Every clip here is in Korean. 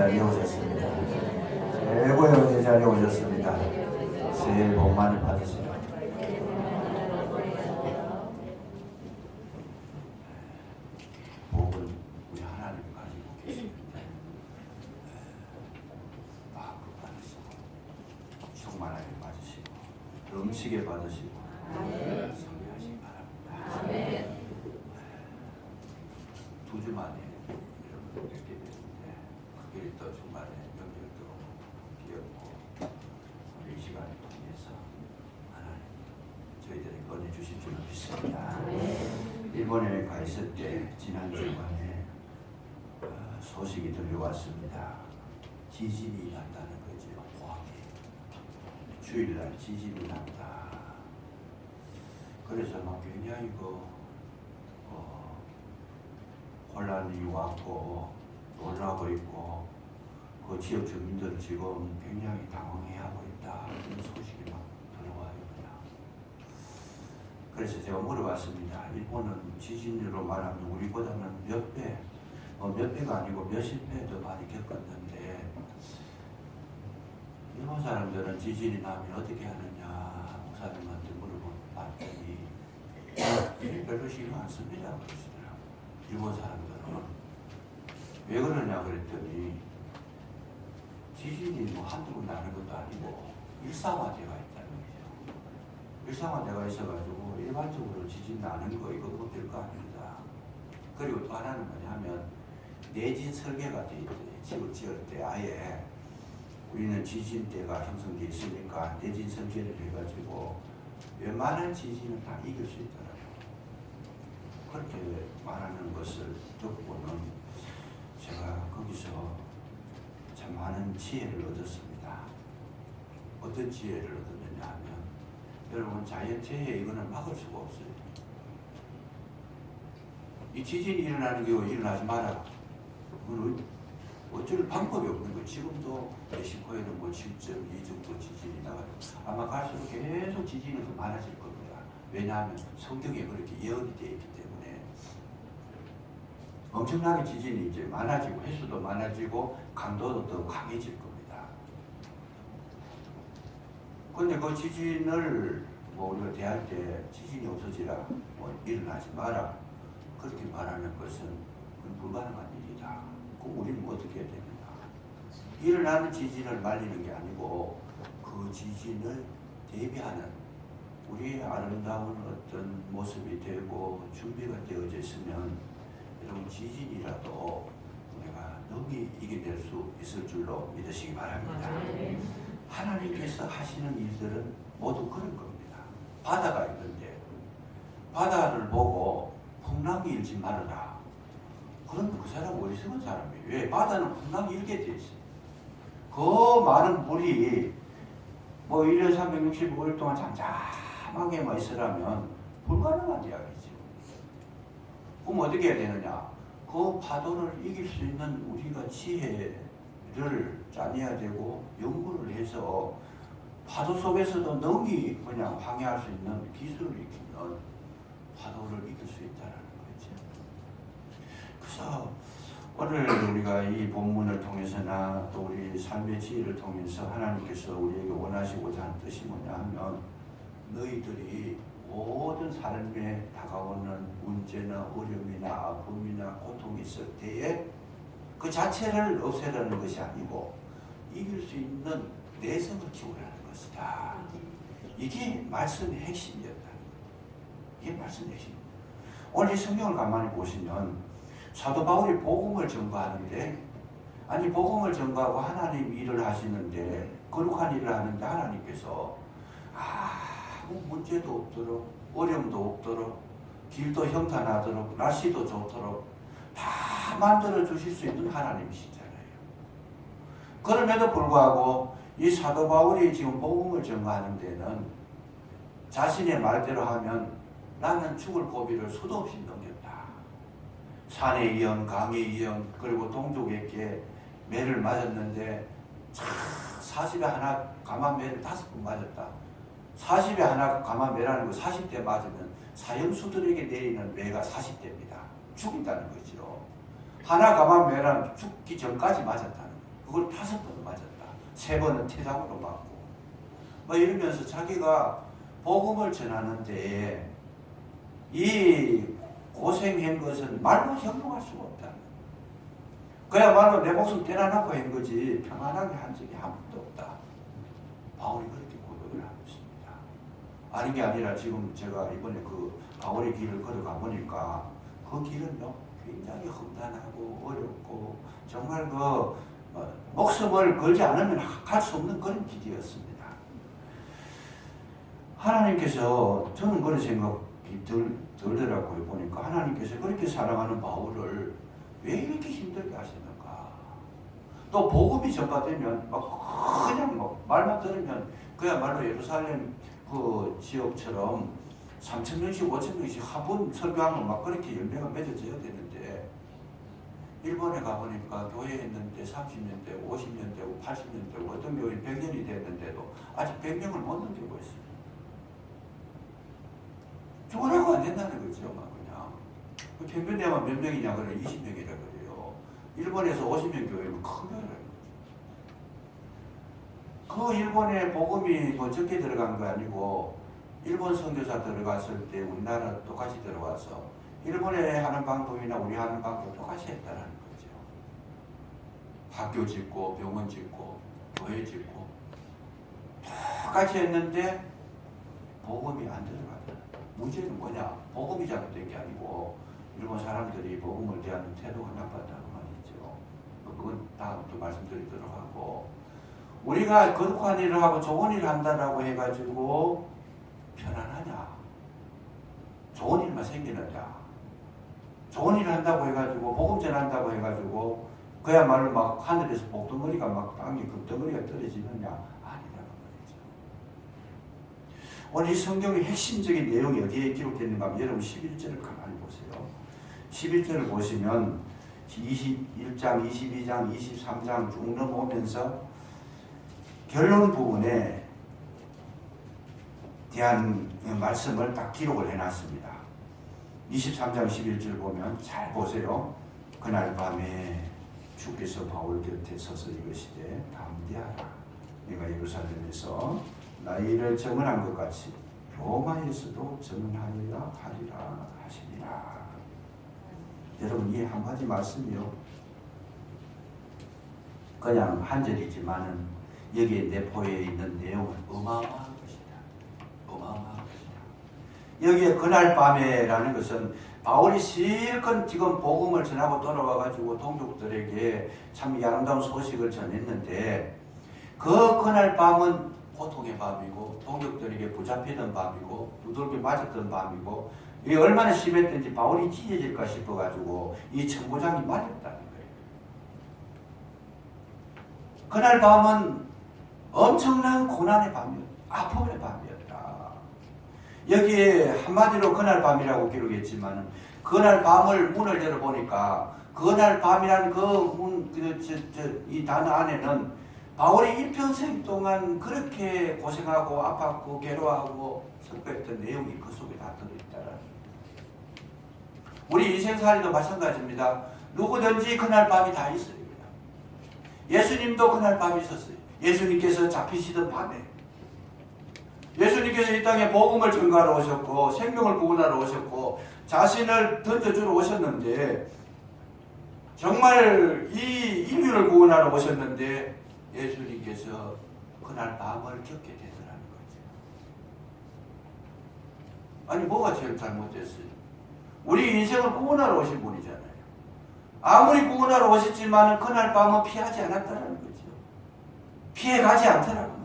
자리에 오셨습니다. 최고의 은혜 자리에 오셨습니다. 새해 복 많이 받으세요. 복은 우리 하나님 가지고 계시는데 마음껏 받으시고 충만하게 받으시고 음식에 받으시고 성회하시기 바랍니다. 두 주 만에 이런 뵙게 됐는데 그게 또 주말에 명절도 비었고 우리 이 시간을 통해서 하나님 저희들에게 은혜 주실 줄 믿습니다. 일본에 가 있을 때 지난 주간에 소식이 들려왔습니다. 지진이 난다는 거죠. 포항에 주일날 지진이 난다. 그래서 막 굉장히 혼란이 왔고 놀라고 있고 그 지역 주민들은 지금 굉장히 당황해하고 있다. 이런 소식이 막 들어와요. 그냥. 그래서 제가 물어봤습니다. 일본은 지진으로 말하면 우리보다는 몇 배, 몇 배가 아니고 몇십 배 더 많이 겪었는데 일본 사람들은 지진이 나면 어떻게 하느냐 목사님한테 물어봤더니 별로 신경 안 씁니다. 그러시더라고요. 일본 사람들은 왜 그러냐 그랬더니 지진이 뭐 한두 번 나는 것도 아니고 일상화되어 있다는 거죠. 일상화되어 있어가지고 일반적으로 지진 나는 거 이거 될 거 아닙니다. 그리고 또 하나는 뭐냐면 내진 설계가 돼 있대. 집을 지을 때 아예 우리는 지진대가 형성되어 있으니까 내진 설계를 해가지고 웬만한 지진은 다 이길 수 있더라고요. 그렇게 말하는 것을 듣고는 제가 거기서 참 많은 지혜를 얻었습니다. 어떤 지혜를 얻었느냐 하면 여러분 자연재해 이거는 막을 수가 없어요. 이 지진이 일어나는 게 일어나지 마라. 그건 어쩔 방법이 없는 거예요. 지금도 멕시코에는 뭐 7.2 정도 지진이 나가지고 아마 갈수록 계속 지진이 더 많아질 겁니다. 왜냐하면 성경에 그렇게 예언이 되어 있기 때문에 엄청나게 지진이 이제 많아지고 횟수도 많아지고 강도도 더 강해질 겁니다. 근데 그 지진을 뭐 우리가 대할 때 지진이 없어지라 뭐 일어나지 마라 그렇게 말하는 것은 불가능한 일이다. 그럼 우리는 어떻게 해야 됩니까? 일어나는 지진을 말리는 게 아니고 그 지진을 대비하는 우리의 아름다운 어떤 모습이 되고 준비가 되어져 있으면 여러분 지진이라도 우리가 능히 이겨낼 수 있을 줄로 믿으시기 바랍니다. 하나님께서 하시는 일들은 모두 그런 겁니다. 바다가 있는데 바다를 보고 풍랑이 일지 말아라. 그런데 그 사람은 어리석은 사람이에요. 왜? 바다는 풍랑이 일게 돼 있어요. 그 많은 물이 뭐 1년 365일 동안 잠잠하게만 있으라면 불가능한 이야기죠. 그럼 어떻게 해야 되느냐? 그 파도를 이길 수 있는 우리가 지혜를 짜내야 되고 연구를 해서 파도 속에서도 능히 그냥 항해할 수 있는 기술을 익히면 파도를 이길 수 있다는 거죠. 그래서 오늘 우리가 이 본문을 통해서나 또 우리 삶의 지혜를 통해서 하나님께서 우리에게 원하시고자 하는 뜻이 뭐냐 하면 너희들이 모든 삶에 다가오는 문제나 어려움이나 아픔이나 고통이 있을 때에 그 자체를 없애라는 것이 아니고 이길 수 있는 내성을 키우라는 것이다. 이게 말씀의 핵심이었다는 거예요. 이게 말씀의 핵심입니다. 오늘 이 성경을 가만히 보시면 사도 바울이 복음을 전가하는데 아니 복음을 전가하고 하나님 일을 하시는데 거룩한 일을 하는데 하나님께서 아무 문제도 없도록 어려움도 없도록 길도 형탄하도록 날씨도 좋도록 다 만들어 주실 수 있는 하나님이시잖아요. 그럼에도 불구하고 이 사도 바울이 지금 복음을 전가하는 데는 자신의 말대로 하면 나는 죽을 고비를 수도 없이 넘겼다. 산에 이영 강에 이영 그리고 동족에게 매를 맞았는데 40에 하나 감한 매를 5번 맞았다. 40에 하나 감한 매라는 거 40대 맞으면 사형수들에게 내리는 매가 40대입니다. 죽인다는 거죠. 하나 감한 매는 죽기 전까지 맞았다는 거예요. 그걸 5번 맞았다. 3번은 태장으로 맞고. 뭐 이러면서 자기가 복음을 전하는데 이 고생한 것은 말로 형용할 수가 없다. 그야말로 내 목숨 떼어놓고 한 거지 평안하게 한 적이 한 번도 없다. 바울이 그렇게 고백을 하고 있습니다. 아닌 게 아니라 지금 제가 이번에 그 바울의 길을 걸어가 보니까 그 길은요 굉장히 험난하고 어렵고 정말 그 목숨을 걸지 않으면 갈 수 없는 그런 길이었습니다. 하나님께서 저는 그런 생각이 들더라고요. 보니까 하나님께서 그렇게 사랑하는 바울을 왜 이렇게 힘들게 하시는가. 또 복음이 전파되면 막 그냥 막 말만 들으면 그야말로 예루살렘 그 지역처럼 3,000명씩 5,000명씩 화분 설교하면 막 그렇게 열매가 맺어져야 되는데 일본에 가보니까 교회 했는데 30년 되고 50년 되고 80년 되고 어떤 교회는 100년이 됐는데도 아직 100명을 못 넘기고 있어요. 죽으라고 안 된다는 거죠. 막 그냥. 평균 되면 몇 명이냐 그래 20명이라 그래요. 일본에서 50명 교회는 큰 교회라는 거죠. 그 일본에 복음이 뭐 적게 들어간 거 아니고 일본 선교사 들어갔을 때 우리나라 똑같이 들어와서 일본에 하는 방법이나 우리 하는 방법 똑같이 했다는 거죠. 학교 짓고 병원 짓고 교회 짓고 똑같이 했는데 복음이 안 들어가더라. 문제는 뭐냐? 복음이 잘못된 게 아니고 일본 사람들이 복음을 대하는 태도가 나빴다는 말이죠. 그건 다음 또 말씀드리도록 하고 우리가 거룩한 일을 하고 좋은 일을 한다라고 해가지고 편안하냐? 좋은 일만 생기느냐? 좋은 일을 한다고 해가지고 복음 전한다고 해가지고 그야말로 막 하늘에서 복덩어리가 막 땅에 금덩어리가 떨어지느냐? 아니라는 말이죠. 오늘 이 성경의 핵심적인 내용이 어디에 기록됐는가 하면 여러분 11절을 가만히 보세요. 11절을 보시면 21장, 22장, 23장 쭉 넘어오면서 결론 부분에 대한 말씀을 딱 기록을 해놨습니다. 23장 11절 보면 잘 보세요. 그날 밤에 주께서 바울 곁에 서서 이르시되 담대하라. 내가 예루살렘에서 나의 일을 증언한 것 같이 로마에서도 증언하여야 하리라 하시니라. 여러분 이 한마디 말씀이요 그냥 한 절이지만은 여기에 내포해 있는 내용은 어마어마한 것이다. 어마어마한 것이다. 여기에 그날 밤에라는 것은 바울이 실컷 지금 복음을 전하고 돌아와가지고 동족들에게 참 아름다운 소식을 전했는데 그날 밤은 고통의 밤이고 동족들에게 붙잡히던 밤이고 두들겨 맞았던 밤이고 이게 얼마나 심했든지 바울이 찢어질까 싶어가지고 이 청부장이 말렸다는 거예요. 그날 밤은 엄청난 고난의 밤이었다. 아픔의 밤이었다. 여기에 한마디로 그날 밤이라고 기록했지만 그날 밤을 문을 열어보니까 그날 밤이란 이 단어 안에는 바울이 일평생 동안 그렇게 고생하고 아팠고 괴로워하고 슬퍼했던 내용이 그 속에 다 들어있다라는 거예요. 우리 인생살이도 마찬가지입니다. 누구든지 그날 밤이 다 있어요. 예수님도 그날 밤이 있었어요. 예수님께서 잡히시던 밤에 예수님께서 이 땅에 복음을 전가하러 오셨고 생명을 구원하러 오셨고 자신을 던져주러 오셨는데 정말 이 인류를 구원하러 오셨는데 예수님께서 그날 밤을 겪게 되더라는 거죠. 아니 뭐가 제일 잘못됐어요? 우리 인생을 구원하러 오신 분이잖아요. 아무리 구원하러 오셨지만 그날 밤은 피하지 않았다는 거죠. 피해가지 않더라는 거예요.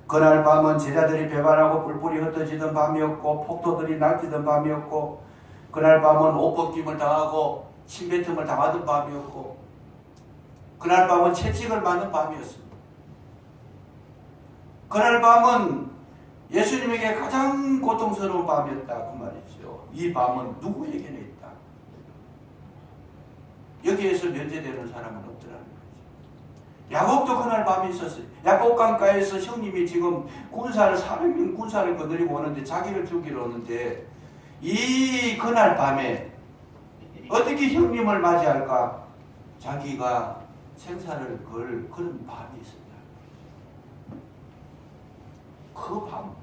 그날 밤은 제자들이 배반하고 뿔뿔이 흩어지던 밤이었고 폭도들이 날뛰던 밤이었고 그날 밤은 옷벗김을 당하고 침뱉음을 당하던 밤이었고 그날 밤은 채찍을 맞는 밤이었습니다. 그날 밤은 예수님에게 가장 고통스러운 밤이었다 그 말이죠. 이 밤은 누구에게나 있다. 여기에서 면제되는 사람은 없더라는 거죠. 야곱도 그날 밤이 있었어요. 야곱 강가에서 형님이 지금 400명 군사를 거느리고 오는데 자기를 죽이러 오는데 이 그날 밤에 어떻게 형님을 맞이할까? 자기가 생사를 걸 그런 밤이 있었다. 그 밤.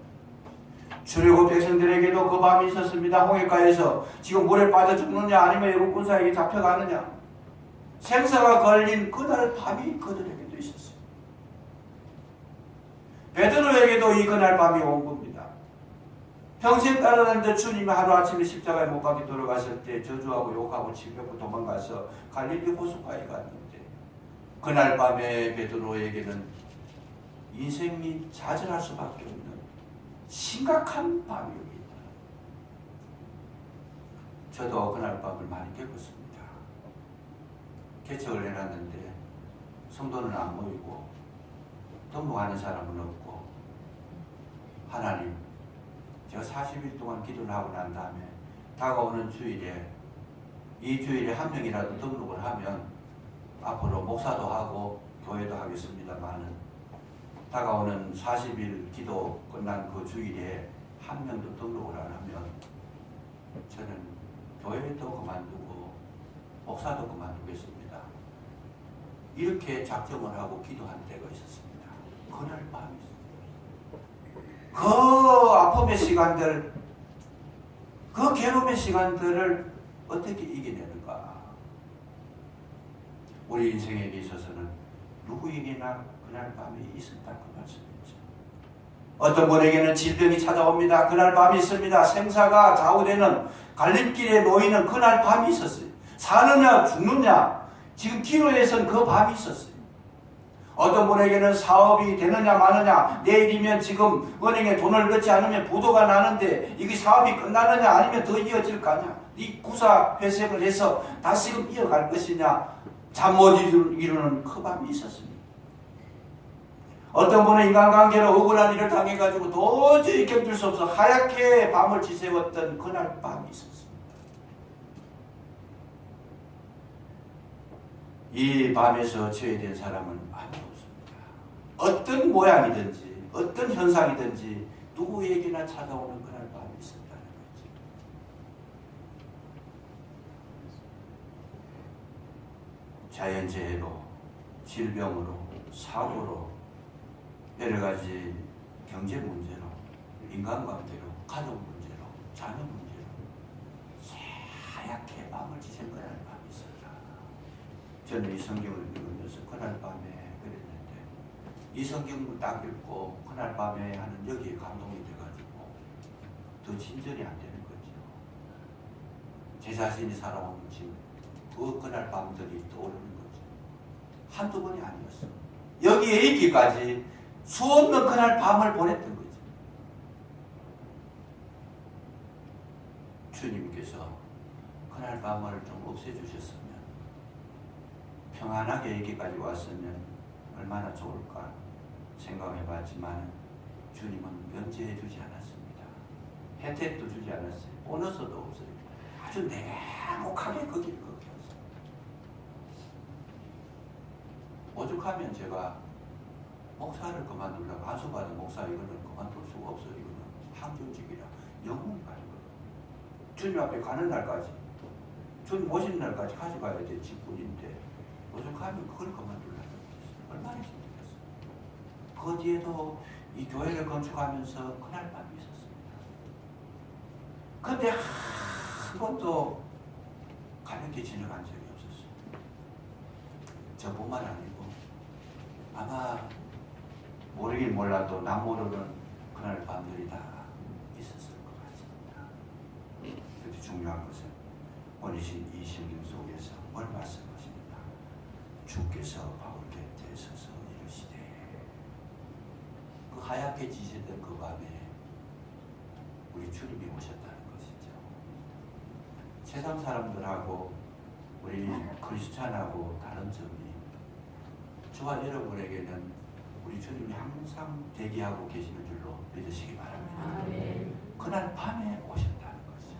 출애굽 백성들에게도 그 밤이 있었습니다. 홍해가에서 지금 물에 빠져 죽느냐 아니면 애국 군사에게 잡혀가느냐. 생사가 걸린 그날 밤이 그들에게도 있었어요. 베드로에게도 이 그날 밤이 온 겁니다. 평생 따르는데 주님이 하루아침에 십자가에 못 박혀 돌아갔을 때 저주하고 욕하고 지겹고 도망가서 갈릴리 호숫가에 갔는데 그날 밤에 베드로에게는 인생이 좌절할 수밖에 없는 심각한 밤입니다. 저도 그날 밤을 많이 겪었습니다. 개척을 해놨는데 성도는 안 모이고 등록하는 사람은 없고 하나님 제가 40일 동안 기도를 하고 난 다음에 다가오는 주일에 이 주일에 한 명이라도 등록을 하면 앞으로 목사도 하고 교회도 하겠습니다만은 다가오는 40일 기도 끝난 그 주일에 한 명도 등록을 안 하면 저는 교회도 그만두고 목사도 그만두겠습니다. 이렇게 작정을 하고 기도한 때가 있었습니다. 그날 밤이 있었습니다. 그 아픔의 시간들, 그 괴로움의 시간들을 어떻게 이겨내는가? 우리 인생에 있어서는 누구에게나 그날 밤이 있었다 그 말씀이죠. 어떤 분에게는 질병이 찾아옵니다. 그날 밤이 있습니다. 생사가 좌우되는 갈림길에 놓이는 그날 밤이 있었어요. 사느냐 죽느냐 지금 기로에선 그 밤이 있었어요. 어떤 분에게는 사업이 되느냐 마느냐 내일이면 지금 은행에 돈을 넣지 않으면 부도가 나는데 이게 사업이 끝나느냐 아니면 더 이어질 거냐 이 구사 회색을 해서 다시금 이어갈 것이냐 잠 못 이루는 그 밤이 있었습니다. 어떤 분은 인간관계로 억울한 일을 당해가지고 도저히 견딜 수 없어 하얗게 밤을 지새웠던 그날 밤이 있었습니다. 이 밤에서 죄된 사람은 아무도 없습니다. 어떤 모양이든지 어떤 현상이든지 누구에게나 찾아오는 그날 밤이 있었다는 거죠. 자연재해로 질병으로 사고로 여러 가지 경제 문제로 인간관계로 가족 문제로 자녀 문제로 하얗게 밤을 지샌 그날 밤이 있었다. 저는 이 성경을 읽으면서 그날 밤에 그랬는데 이 성경을 딱 읽고 그날 밤에 하는 여기에 감동이 돼가지고 더 진전이 안 되는 거죠. 제 자신이 살아온 지금 그날 밤들이 떠오르는 거죠. 한두 번이 아니었어. 여기에 있기까지 수없는 그날 밤을 보냈던 거죠. 주님께서 그날 밤을 좀 없애주셨으면 평안하게 여기까지 왔으면 얼마나 좋을까 생각해 봤지만 주님은 면제해 주지 않았습니다. 혜택도 주지 않았어요. 보너스도 없어요. 아주 냉혹하게 거기를 거겼어요. 오죽하면 제가 목사를 그만두려고 안수받은 목사 이거는 그만둘 수가 없어요. 이거는 항정직이라 영원히 가는 거예요. 주님 앞에 가는 날까지 주님 오시는 날까지 가져가야 될 직분인데 오죽하면 그걸 그만두려고 했어요. 얼마나 힘들겠어요. 그 뒤에도 이 교회를 건축하면서 그날 밤이 있었습니다. 그런데 한 번도 가볍게 지나간 적이 없었어요. 저뿐만 아니고 아마 모르긴 몰라도 남 모르는 그날 밤들이 다 있었을 것 같습니다. 그런데 중요한 것은 오늘 이 성경 속에서 뭘 말씀하십니까? 주께서 바울 곁에 서서 이르시되 그 하얗게 지새던 그 밤에 우리 주님이 오셨다는 것이죠. 세상 사람들하고 우리 크리스찬하고 다른 점이 저와 여러분에게는 우리 주님이 항상 대기하고 계시는 줄로 믿으시기 바랍니다. 아멘. 그날 밤에 오셨다는 것이죠.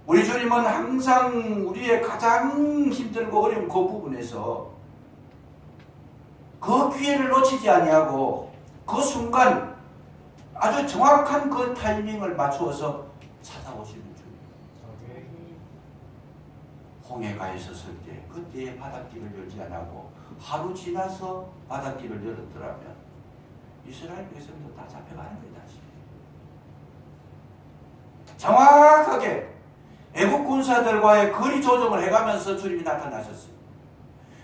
우리 주님은 항상 우리의 가장 힘들고 어려운 그 부분에서 그 기회를 놓치지 아니하고 그 순간 아주 정확한 그 타이밍을 맞추어서 찾아오시는 주님. 홍해가 있었을 때 그때에 바닷길을 열지 않고 하루 지나서 바닷길을 열었더라면 이스라엘 백성도 다 잡혀가는 거예요. 다시 정확하게 애국 군사들과의 거리 조정을 해가면서 주님이 나타나셨어요.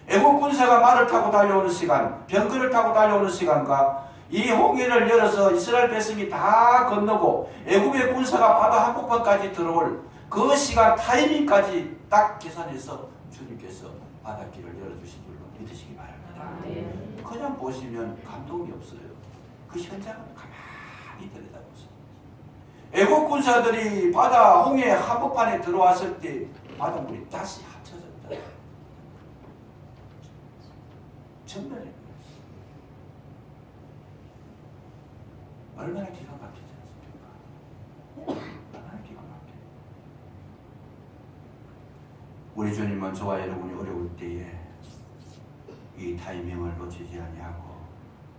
애국 군사가 말을 타고 달려오는 시간, 병거를 타고 달려오는 시간과 이 홍해를 열어서 이스라엘 백성이 다 건너고 애국의 군사가 바다 한복판까지 들어올 그 시간 타이밍까지 딱 계산해서 주님께서 바닷길을 열어주신 줄로 믿으시기 바랍니다. 그냥 보시면 감동이 없어요. 그 현장을 가만히 들여다보세요. 애국 군사들이 바다 홍해 한복판에 들어왔을 때 바닷물이 다시 합쳐졌다. 전멸해. 얼마나 기가 막히지 않습니까? 얼마나 기가 막혀요. 우리 주님은 저와 여러분이 어려울 때에 이 타이밍을 놓치지 아니하고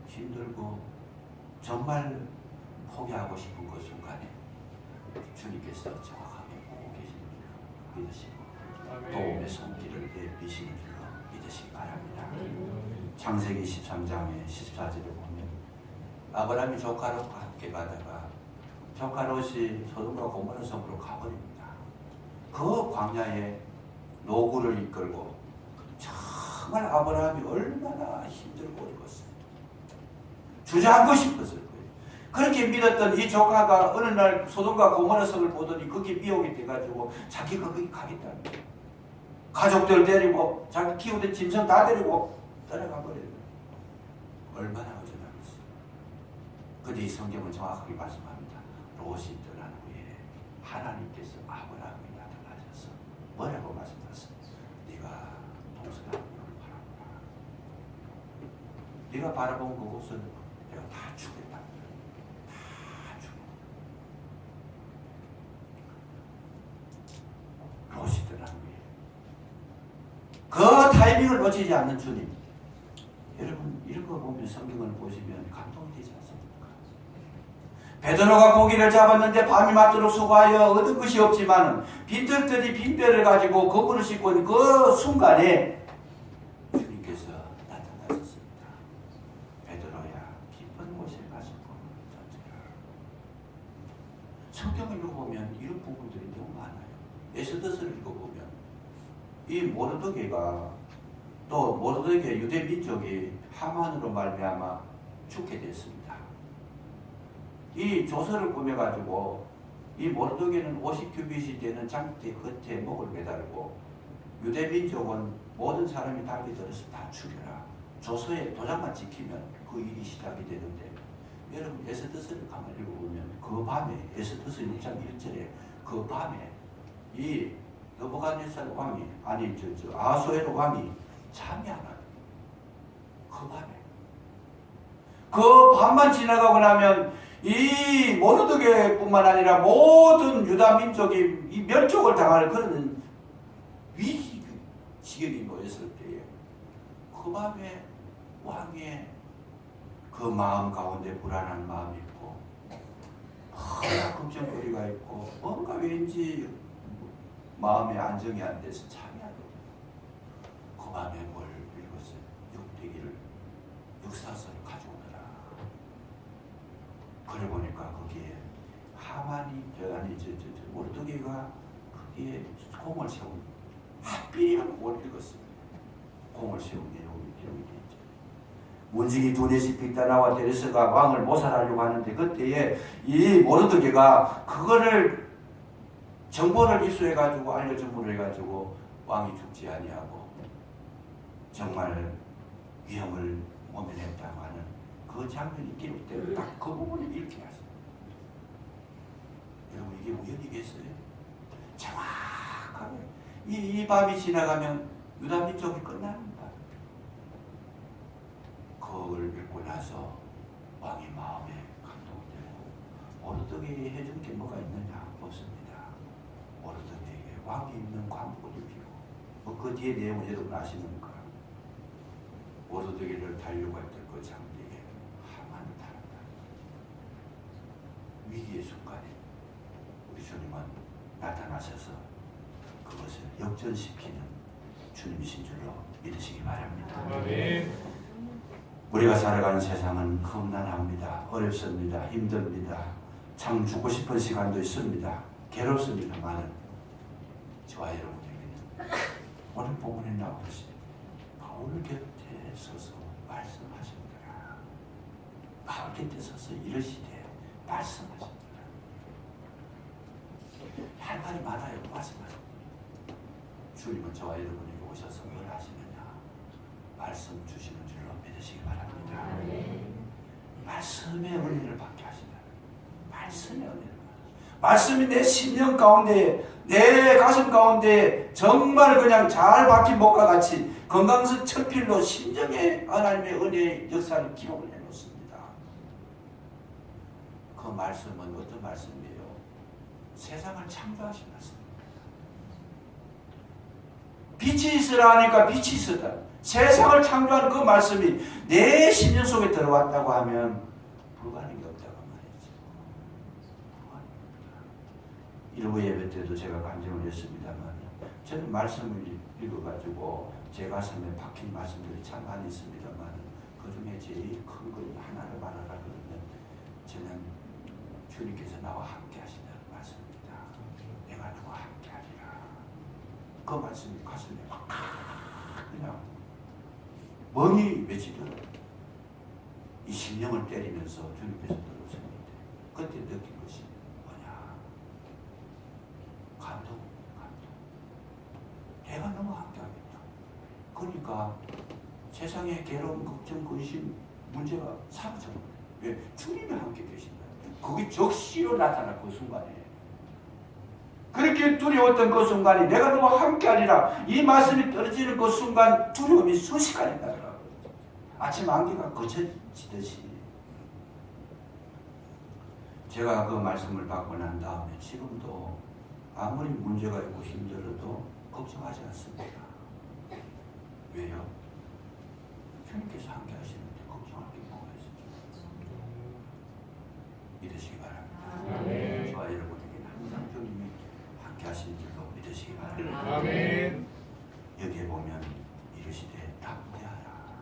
힘들고 정말 포기하고 싶은 그 순간에 주님께서 정확하게 보고 계시는 줄 믿으시고 도움의 손길을 내비시는 줄로 믿으시기 바랍니다. 창세기 13장의 14절에 보면 아브라함이 조카 롯과 함께 가다가 조카 롯이 소돔과 고모라 성으로 가버립니다. 그 광야에 노구를 이끌고 정말 아브라함이 얼마나 힘들고 어려웠어요. 주저앉고 싶었을 거예요. 그렇게 믿었던 이 조카가 어느 날 소돔과 고모라 성을 보더니 거기에 미혹이 돼가지고 자기가 거기 가겠다는 거예요. 가족들 데리고 자기 키우던 짐승 다 데리고 떠나가 버려요. 얼마나 어쩌나겠어요. 근데 이 성경은 정확하게 말씀합니다. 롯이 떠난 후에 하나님께서 아브라함에 나타나셔서 뭐라고 말씀하셨어요? 네가 동서남북을 바라보라. 네가 바라본 그곳은 내가 다 주겠다. 다 주고. 롯이 떠난 후에 그 타이밍을 놓치지 않는 주님. 여러분 이런 거 보면 성경을 보시면 감동이 되지 않습니까? 베드로가 고기를 잡았는데 밤이 맞도록 수고하여 얻은 것이 없지만 빈털터리 빈배를 가지고 거꾸로 싣고 있는 그 순간에 주님께서 나타나셨습니다. 베드로야 깊은 곳에 가서 던져라. 성경을 읽어보면 이런 부분들이 너무 많아요. 에스더서를 읽어보면 이 모르드게가 또 모르드게 유대 민족이 하만으로 말미암아 죽게 됐습니다. 이 조서를 꾸며가지고 이 모르드게는 50규빗이 되는 장대 겉에 목을 매달고 유대 민족은 모든 사람이 달려들어서 다 죽여라. 조서에 도장만 찍히면 그 일이 시작이 되는데 여러분 에스더서를 가만히 읽어보면 그 밤에 에스더서 1장 1절에 그 밤에 이 느부갓네살 왕이 아니 아하수에로 왕이 잠이 안 와요. 그 밤에. 그 밤만 지나가고 나면 이 모르드게뿐만 아니라 모든 유다 민족이 이 멸족을 당할 그런 위기 지경이 놓였을 때에 그 밤에 왕의 그 마음 가운데 불안한 마음이 있고 뭔가 걱정거리가 있고 뭔가 왠지 마음에 안정이 안 돼서 잠이 안 오고 그 밤에 뭘 읽었어요? 육대기를 육사서를 가져오더라. 그래 보니까 거기에 하만이 모르드게가 거기에 공을 세운 합비리라는 뭘 읽었어요. 공을 세운 내용이 기록이 되어 있죠. 문지기 두레시 빅다나와 데레스가 왕을 모살하려고 하는데 그때에 이 모르드게가 그거를 정보를 입수해가지고 알려줌으로 해가지고 왕이 죽지 아니하고 정말 위험을 모면했다고 하는 그 장면이 기록되고 딱 그 부분을 읽게 하십니다. 여러분 이게 우연이겠어요? 정확하게 이 밤이 지나가면 유다 민족이 끝납니다. 그걸 읽고 나서 왕의 마음에 감동되고 모르드게에 해준 게 뭐가 있느냐? 없습니다. 모르드게에게 왕이 입는 관복을 입히고 그 뒤에 내용을 여러분 아십니까? 모르드게를 달려고 했던 그 장대에 하만을 달았다. 위기의 순간에 우리 주님은 나타나셔서 그것을 그것을 역전시키는 주님이신 줄로 믿으시기 바랍니다. 아멘. 우리가 살아가는 세상은 험난합니다. 어렵습니다. 힘듭니다. 참 죽고 싶은 시간도 있습니다. 괴롭습니다만 저와 여러분에게는 오늘 본문에 나오듯이 바울 곁에 서서 말씀하셨더라. 바울 곁에 서서 이르시되 말씀하셨더라. 할 말이 많아요. 말씀하셨더라. 주님은 저와 여러분에게 오셔서 뭘 하시느냐 말씀 주시는 줄로 믿으시기 바랍니다. 말씀의 은혜를 받게 하시다. 말씀의 은혜를 받으시다. 말씀이 내 심령 가운데 내 가슴 가운데 정말 그냥 잘 박힌 목과 같이 건강성 철필로 심정에 하나님의 은혜의 역사를 기록을 해놓습니다. 그 말씀은 어떤 말씀이에요? 세상을 창조하신 말씀. 빛이 있으라 하니까 빛이 있었다. 세상을 창조하는 그 말씀이 내 심령 속에 들어왔다고 하면 불가능이 없다고 말이죠. 일부 예배 때도 제가 간증을 했습니다만 저는 말씀을 읽어가지고 제 가슴에 박힌 말씀들이 참 많이 있습니다만 그 중에 제일 큰 걸 하나를 말하라 그러면 저는 주님께서 나와 함께 하신다는 말씀입니다. 내가 너와 함께 하리라. 그 말씀이 가슴에 확 그냥 멍이 맺히더라고요. 이 심령을 때리면서 주님께서 들어오셨는데 그때 느낀 것이 뭐냐? 감동. 내가 너무 함께하겠다. 그러니까 세상의 괴로움, 걱정, 근심, 문제가 사라져버려요. 왜? 주님이 함께 계신다. 그게 적시로 나타날 그 순간에 그렇게 두려웠던 그 순간이 내가 너와 함께하리라 이 말씀이 떨어지는 그 순간 두려움이 순식간에 나더라고요. 아침 안개가 거쳐지듯이 제가 그 말씀을 받고 난 다음에 지금도 아무리 문제가 있고 힘들어도 걱정하지 않습니다. 왜요? 주님께서 함께 하시는데 걱정할 게 뭐가 있을지 믿으시기 바랍니다. 아멘. 저와 여러분에게는 항상 주님이 함께 하시는 줄로 믿으시기 바랍니다. 아멘. 여기에 보면 이르시되 담대하라.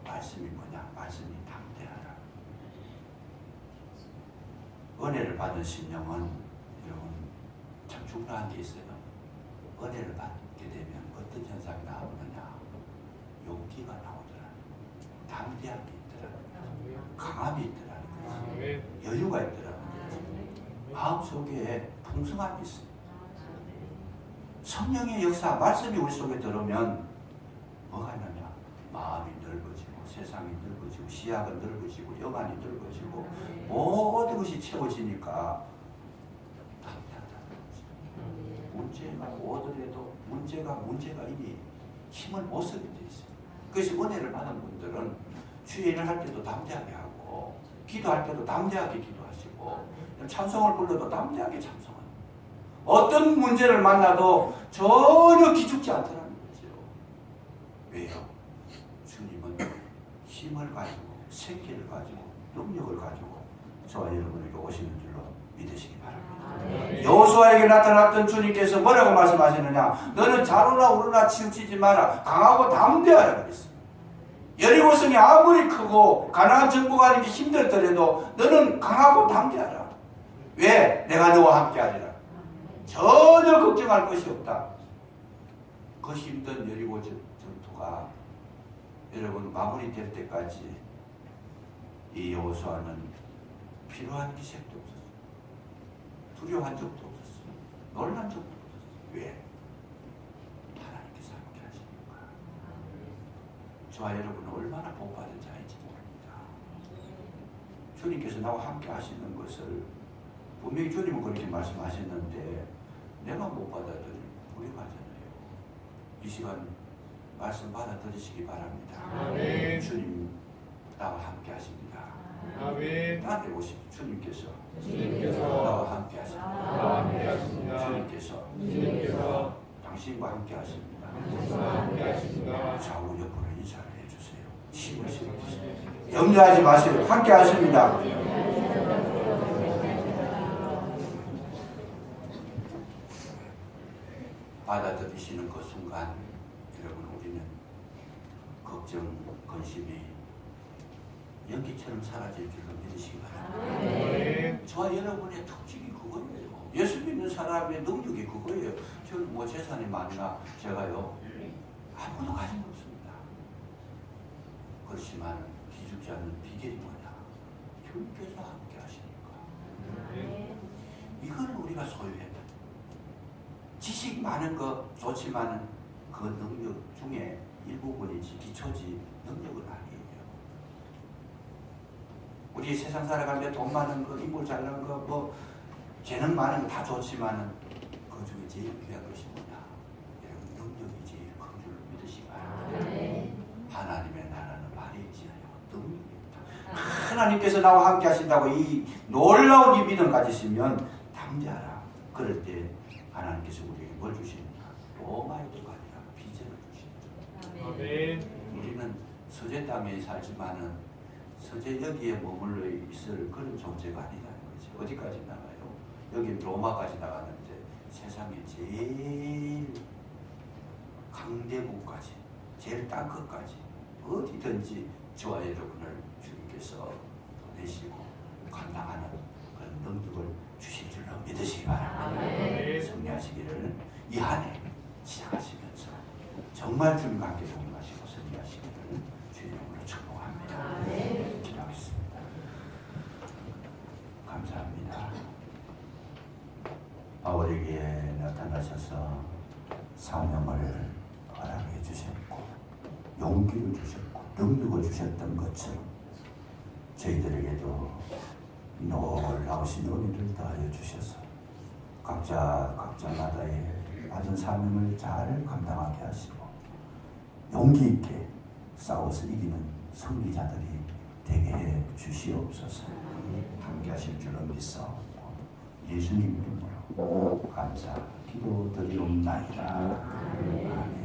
말씀이 뭐냐? 말씀이 담대하라. 은혜를 받은 심령은 여러분 참 중요한 게 있어요. 은혜를 받게 되면 어떤 현상이 나오느냐? 용기가 나오더라. 담대함이 있더라. 강함이 있더라. 여유가 있더라. 마음속에 풍성함이 있어요. 성령의 역사, 말씀이 우리 속에 들어오면 뭐가 있느냐? 마음이 넓어지고 세상이 넓어지고 시야가 넓어지고 영안이 넓어지고 모든 것이 채워지니까 문제가 오더라도 문제가 이미 힘을 못 쓰게 돼 있어요. 그래서 은혜를 받은 분들은 주의 일을 할 때도 담대하게 하고 기도할 때도 담대하게 기도하시고 찬송을 불러도 담대하게 찬송하고 어떤 문제를 만나도 전혀 기죽지 않더라는 거죠. 왜요? 주님은 힘을 가지고 생기를 가지고 능력을 가지고 저와 여러분에게 오시는 줄로 믿으시기 바랍니다. 여호수아에게 나타났던 주님께서 뭐라고 말씀하시느냐? 너는 자로나 우르나 치우치지 마라. 강하고 담대하라 그랬어요. 여리고성이 아무리 크고 가나안 정복하는 게 힘들더라도 너는 강하고 담대하라. 왜? 내가 너와 함께하리라. 전혀 걱정할 것이 없다. 그 힘든 여리고 전투가 여러분 마무리될 때까지 이 여호수아는 필요한 기색도 없었어요. 두려워한 적도 없었어요. 놀란 적도 없었어요. 왜? 하나님께서 함께 하시니까. 저와 여러분은 얼마나 복받은 자인지 모릅니다. 주님께서 나와 함께 하시는 것을 분명히 주님은 그렇게 말씀하셨는데 내가 못 받아들이면 불행하잖아요. 이 시간 말씀 받아들이시기 바랍니다. 아멘. 주님 나와 함께 하십니다. 아멘. 나한테 오십시오. 주님께서 주님께서 나와 함께 하십니다. 나와 함께 하십니다. 주님께서 당신과 함께 하십니다. 당신과 함께 하십니다. 좌우 옆으로 인사를 해주세요. 힘을 실어주세요. 염려하지 마세요. 함께 하십니다. 주시는 그 순간 여러분 우리는 걱정, 근심이 연기처럼 사라질 줄로 믿으시기 바랍니다. 아멘. 저와 여러분의 특징이 그거예요. 예수 믿는 사람의 능력이 그거예요. 저는 뭐 재산이 많나 제가요 아무것도 가진 거 없습니다. 그렇지만 기죽지 않는 비결이 뭐냐? 주님께서 함께 하시니까. 이걸 우리가 소유해야 돼. 지식 많은 거 좋지만 그 능력 중에 일부분이지 기초지 능력은 아니에요. 우리 세상 살아가는데 돈 많은 거, 인물 잘난 거, 뭐 재능 많은 거 다 좋지만 그 중에 제일 귀한 것이 뭐냐? 여러분 능력이 제일 큰 줄 믿으시기 바랍니다. 하나님의 나라는 말이 있지 않아요. 능력입니다. 하나님께서 나와 함께 하신다고 이 놀라운 이 믿음 가지시면 담대하라. 그럴 때 하나님께서 우리에게 뭘 주시느냐? 로마의 도가 아니라 비전을 주시는 아멘. 우리는 서재 땅에 살지만은 서재 여기에 머물러 있을 그런 존재가 아니라는 거죠. 어디까지 나가요? 여기 로마까지 나가는데 세상에 제일 강대국까지, 제일 땅끝까지 어디든지 저와 여러분을 주님께서 보내시고 감당하는 그런 능력을 주실 줄로 믿으시기 바랍니다. 승리하시기를 이 한 해 시작하시면서 정말 주님과 함께 동행하시고 승리하시기를 주님으로 축복합니다. 기도하겠습니다. 감사합니다. 우리에게 나타나셔서 사명을 허락해 주셨고 용기를 주셨고 능력을 주셨던 것처럼 저희들에게도 놀라우신 은혜를 더하여 주셔서 각자마다의 받은 사명을 잘 감당하게 하시고 용기 있게 싸워서 이기는 승리자들이 되게 해 주시옵소서. 함께 하실 줄로 믿사옵고 예수님 이름으로 감사 기도드리옵나이다. 아멘.